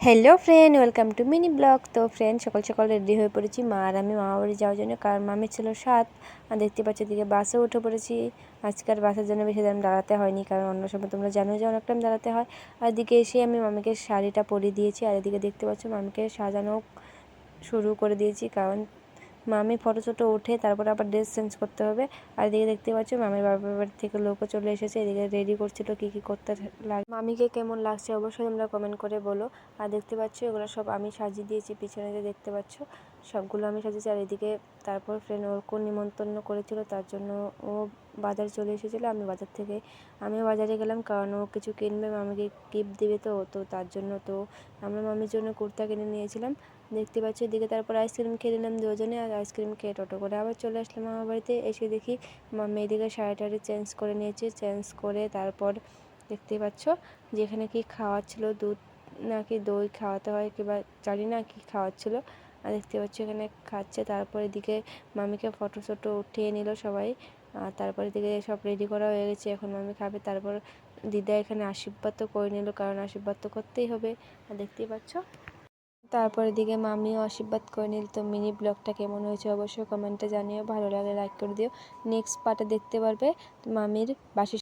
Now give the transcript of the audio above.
Hello friend, welcome to mini blog. তো friend, সকাল সকাল রেডি হয়ে পড়েছি মা আর আমি মামা বাড়ি যাওয়ার জন্য, কারণ মামি ছিল 7 আর দেখতে পাচ্ছি দিকে বাসে উঠে পড়েছি। আজকের বাসের জন্য বেশি টাইম দাঁড়াতে হয়নি, কারণ অন্য সময় তোমরা জানো যে অনেক টাইম দাঁড়াতে হয়। আর এদিকে এসে আমি মামিকে শাড়িটা পরিয়ে দিয়েছি, আর এদিকে দেখতে পাচ্ছ মামিকে সাজানো শুরু করে দিয়েছি, কারণ মামি ফটো ছোটো উঠে তারপরে আবার ড্রেস চেঞ্জ করতে হবে। আর এদিকে দেখতে পাচ্ছ মামির বাবার বাড়ি থেকে লোকও চলে এসেছে, এদিকে রেডি করছিল কী কী করতে লাগে। মামিকে কেমন লাগছে অবশ্যই তোমরা কমেন্ট করে বলো। আর দেখতে পাচ্ছ এগুলো সব আমি সাজিয়ে দিয়েছি, পিছনে যে দেখতে পাচ্ছ সবগুলো আমি সাজিয়েছি। আর এদিকে তারপর ফ্রেন্ড ওরকম নিমন্ত্রণ করেছিল, তার জন্য ও বাজার চলে এসেছিলো। আমিও বাজারে গেলাম, কারণ ও কিছু কিনবে, মামিকে গিফট দেবে। তো তার জন্য তো আমরা মামির জন্য কুর্তা কিনে নিয়েছিলাম দেখতে পাচ্ছ। এদিকে তারপর আইসক্রিম খেয়ে নিলাম দুজনে, আর আইসক্রিম খেয়ে টোটো করে আবার চলে আসলাম আমার বাড়িতে। এসে দেখি মামি এদিকে শাড়ি চেঞ্জ করে নিয়েছে, চেঞ্জ করে তারপর দেখতে পাচ্ছ যেখানে কি খাওয়াচ্ছিল, দুধ নাকি দই খাওয়াতে হয় কিংবা জানি না কি খাওয়াচ্ছিল। আর দেখতে পাচ্ছ এখানে খাচ্ছে। তারপর এদিকে মামিকে ফটো উঠিয়ে নিল সবাই। আর তারপর এদিকে সব রেডি করা হয়ে গেছে, এখন মামি খাবে। তারপর দিদা এখানে আশীর্বাদ তো করে নিল, কারণ আশীর্বাদ তো করতেই হবে। আর দেখতেই পাচ্ছ তারপর এদিকে মামিও আশীর্বাদ করে নিল। তো মিনি ব্লগটা কেমন হয়েছে অবশ্যই কমেন্টে জানিও, ভালো লাগলে লাইক করে দিও। নেক্সট পার্টে দেখতে পারবে মামির বাসি